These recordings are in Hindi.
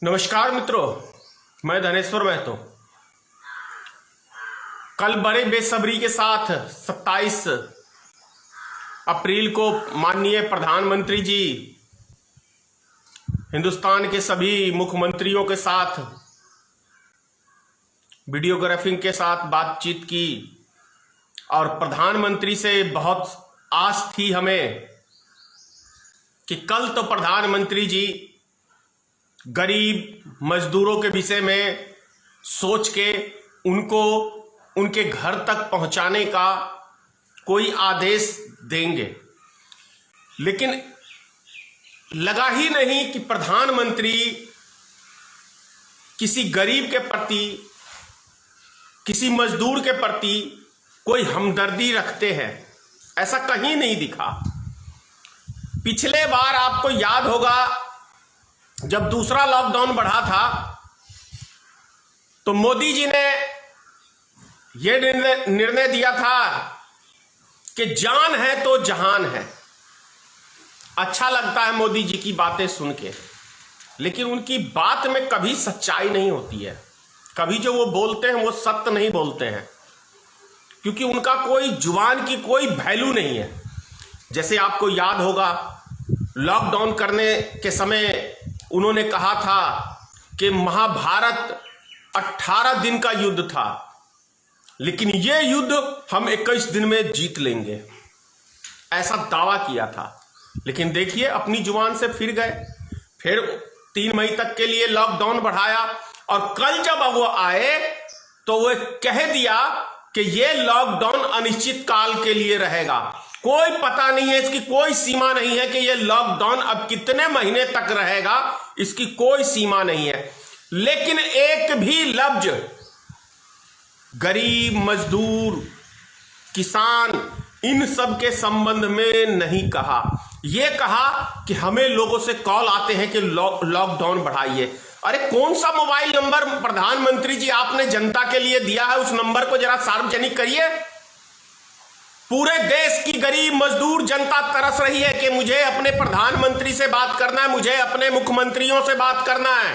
नमस्कार मित्रों, मैं धनेश्वर महतो। कल बड़े बेसब्री के साथ 27 अप्रैल को माननीय प्रधानमंत्री जी हिंदुस्तान के सभी मुख्यमंत्रियों के साथ वीडियोग्राफिंग के साथ बातचीत की और प्रधानमंत्री से बहुत आस थी हमें कि कल तो प्रधानमंत्री जी गरीब मजदूरों के विषय में सोच के उनको उनके घर तक पहुंचाने का कोई आदेश देंगे, लेकिन लगा ही नहीं कि प्रधानमंत्री किसी गरीब के प्रति, किसी मजदूर के प्रति कोई हमदर्दी रखते हैं। ऐसा कहीं नहीं दिखा। पिछले बार आपको याद होगा जब दूसरा लॉकडाउन बढ़ा था तो मोदी जी ने यह निर्णय दिया था कि जान है तो जहान है। अच्छा लगता है मोदी जी की बातें सुन के, लेकिन उनकी बात में कभी सच्चाई नहीं होती है। कभी जो वो बोलते हैं वो सत्य नहीं बोलते हैं, क्योंकि उनका कोई जुबान की कोई वैल्यू नहीं है। जैसे आपको याद होगा लॉकडाउन करने के समय उन्होंने कहा था कि महाभारत 18 दिन का युद्ध था, लेकिन यह युद्ध हम 21 दिन में जीत लेंगे, ऐसा दावा किया था। लेकिन देखिए अपनी जुबान से फिर गए, फिर 3 मई तक के लिए लॉकडाउन बढ़ाया और कल जब वो आए तो वो कह दिया कि यह लॉकडाउन अनिश्चित काल के लिए रहेगा। कोई पता नहीं है, इसकी कोई सीमा नहीं है कि यह लॉकडाउन अब कितने महीने तक रहेगा, इसकी कोई सीमा नहीं है। लेकिन एक भी लफ्ज गरीब, मजदूर, किसान, इन सब के संबंध में नहीं कहा। यह कहा कि हमें लोगों से कॉल आते हैं कि लॉकडाउन बढ़ाइए। अरे कौन सा मोबाइल नंबर प्रधानमंत्री जी आपने जनता के लिए दिया है, उस नंबर को जरा सार्वजनिक करिए। पूरे देश की गरीब मजदूर जनता तरस रही है कि मुझे अपने प्रधानमंत्री से बात करना है, मुझे अपने मुख्यमंत्रियों से बात करना है,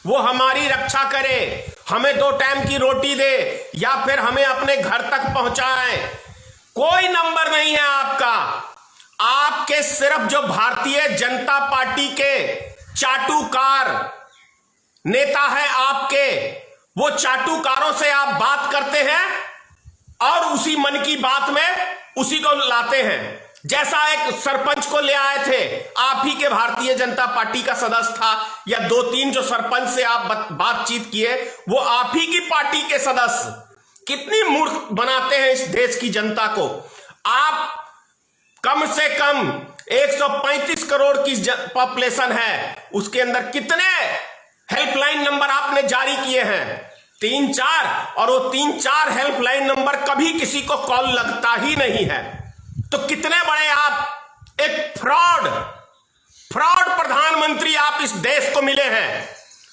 वो हमारी रक्षा करे, हमें 2 टाइम की रोटी दे या फिर हमें अपने घर तक पहुंचाए। कोई नंबर नहीं है आपका। आपके सिर्फ जो भारतीय जनता पार्टी के चाटुकार नेता है आपके, वो चाटुकारों से आप बात करते हैं और उसी मन की बात में उसी को लाते हैं। जैसा एक सरपंच को ले आए थे, आप ही के भारतीय जनता पार्टी का सदस्य था, या 2-3 जो सरपंच से आप बातचीत किए वो आप ही की पार्टी के सदस्य। कितनी मूर्ख बनाते हैं इस देश की जनता को। आप कम से कम 135 करोड़ की पॉपुलेशन है, उसके अंदर कितने हेल्पलाइन नंबर आपने जारी किए हैं? 3-4, और वो 3-4 हेल्पलाइन नंबर कभी किसी को कॉल लगता ही नहीं है। तो कितने बड़े आप एक फ्रॉड प्रधानमंत्री आप इस देश को मिले हैं,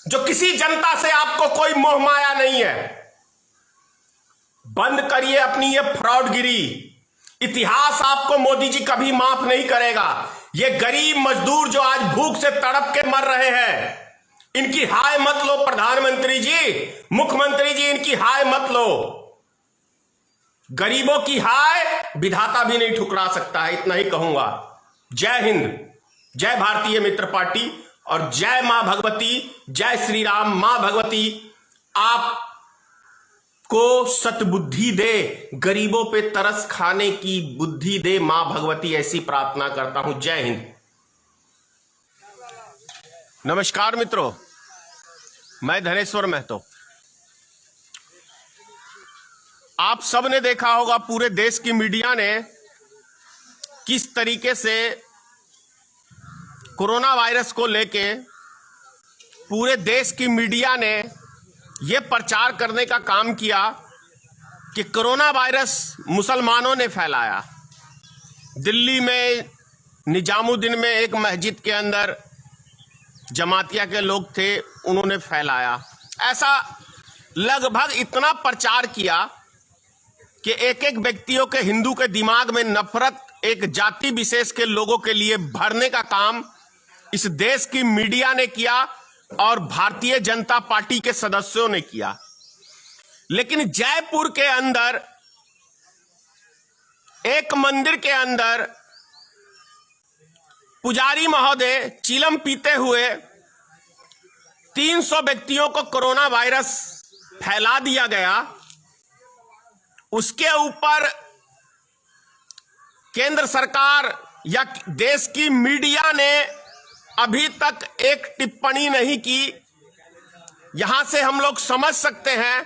जो किसी जनता से आपको कोई मोह माया नहीं है। बंद करिए अपनी ये फ्रॉडगिरी। इतिहास आपको मोदी जी कभी माफ नहीं करेगा। ये गरीब मजदूर जो आज भूख से तड़प के मर रहे हैं, इनकी हाय मत लो प्रधानमंत्री जी, मुख्यमंत्री जी, इनकी हाय मत लो। गरीबों की हाय विधाता भी नहीं ठुकरा सकता है, इतना ही कहूंगा। जय हिंद, जय भारतीय मित्र पार्टी और जय मां भगवती, जय श्री राम। मां भगवती आपको सतबुद्धि दे, गरीबों पे तरस खाने की बुद्धि दे मां भगवती, ऐसी प्रार्थना करता हूं। जय हिंद। नमस्कार मित्रों, मैं धनेश्वर महतो। आप सब ने देखा होगा पूरे देश की मीडिया ने किस तरीके से कोरोना वायरस को लेके पूरे देश की मीडिया ने यह प्रचार करने का काम किया कि कोरोना वायरस मुसलमानों ने फैलाया। दिल्ली में निजामुद्दीन में एक मस्जिद के अंदर जमातिया के लोग थे, उन्होंने फैलाया। ऐसा लगभग इतना प्रचार किया कि एक व्यक्तियों के, हिंदू के दिमाग में नफरत एक जाति विशेष के लोगों के लिए भरने का काम इस देश की मीडिया ने किया। और भारतीय जनता पार्टी के सदस्यों ने किया। लेकिन जयपुर के अंदर एक मंदिर के अंदर पुजारी महोदय चिलम पीते हुए 300 व्यक्तियों को कोरोना वायरस फैला दिया गया। उसके ऊपर केंद्र सरकार या देश की मीडिया ने अभी तक एक टिप्पणी नहीं की। यहां से हम लोग समझ सकते हैं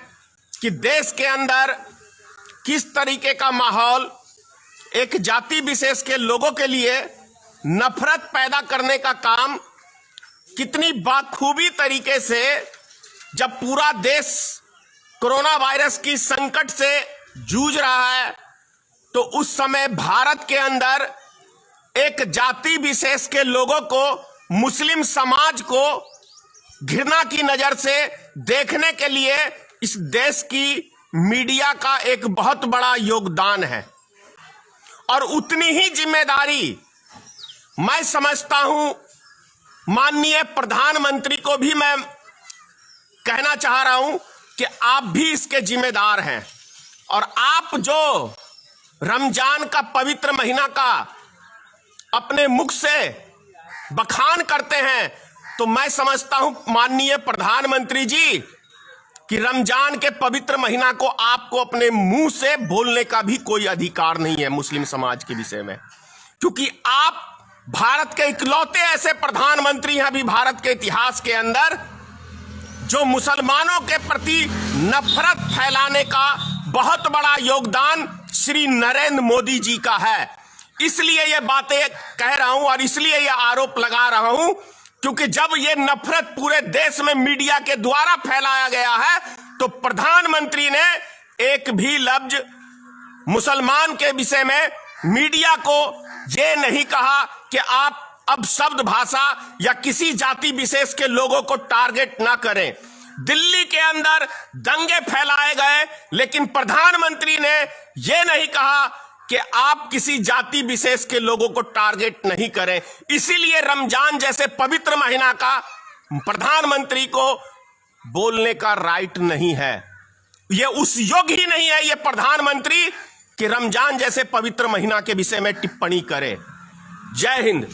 कि देश के अंदर किस तरीके का माहौल एक जाति विशेष के लोगों के लिए नफरत पैदा करने का काम कितनी बाखूबी तरीके से, जब पूरा देश कोरोना वायरस की संकट से जूझ रहा है, तो उस समय भारत के अंदर एक जाति विशेष के लोगों को, मुस्लिम समाज को घृणा की नजर से देखने के लिए इस देश की मीडिया का एक बहुत बड़ा योगदान है। और उतनी ही जिम्मेदारी मैं समझता हूं, माननीय प्रधानमंत्री को भी मैं कहना चाह रहा हूं कि आप भी इसके जिम्मेदार हैं। और आप जो रमजान का पवित्र महीना का अपने मुख से बखान करते हैं, तो मैं समझता हूं माननीय प्रधानमंत्री जी कि रमजान के पवित्र महीना को आपको अपने मुंह से बोलने का भी कोई अधिकार नहीं है मुस्लिम समाज के विषय में, क्योंकि आप भारत के इकलौते ऐसे प्रधानमंत्री हैं अभी भारत के इतिहास के अंदर जो मुसलमानों के प्रति नफरत फैलाने का बहुत बड़ा योगदान श्री नरेंद्र मोदी जी का है। इसलिए ये बातें कह रहा हूं और इसलिए ये आरोप लगा रहा हूं, क्योंकि जब ये नफरत पूरे देश में मीडिया के द्वारा फैलाया गया है, तो प्रधानमंत्री ने एक भी लफ्ज मुसलमान के विषय में मीडिया को ये नहीं कहा कि आप अब शब्द भाषा या किसी जाति विशेष के लोगों को टारगेट ना करें। दिल्ली के अंदर दंगे फैलाए गए, लेकिन प्रधानमंत्री ने यह नहीं कहा कि आप किसी जाति विशेष के लोगों को टारगेट नहीं करें। इसीलिए रमजान जैसे पवित्र महीना का प्रधानमंत्री को बोलने का राइट नहीं है। यह उस योग्य ही नहीं है ये प्रधानमंत्री कि रमजान जैसे पवित्र महीना के विषय में टिप्पणी करे। जय हिंद।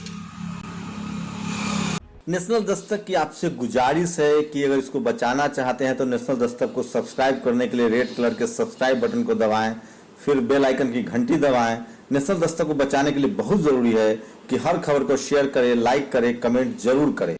नेशनल दस्तक की आपसे गुजारिश है कि अगर इसको बचाना चाहते हैं तो नेशनल दस्तक को सब्सक्राइब करने के लिए रेड कलर के सब्सक्राइब बटन को दबाएं, फिर बेल आइकन की घंटी दबाएं। नेशनल दस्तक को बचाने के लिए बहुत जरूरी है कि हर खबर को शेयर करें, लाइक करें, कमेंट जरूर करें।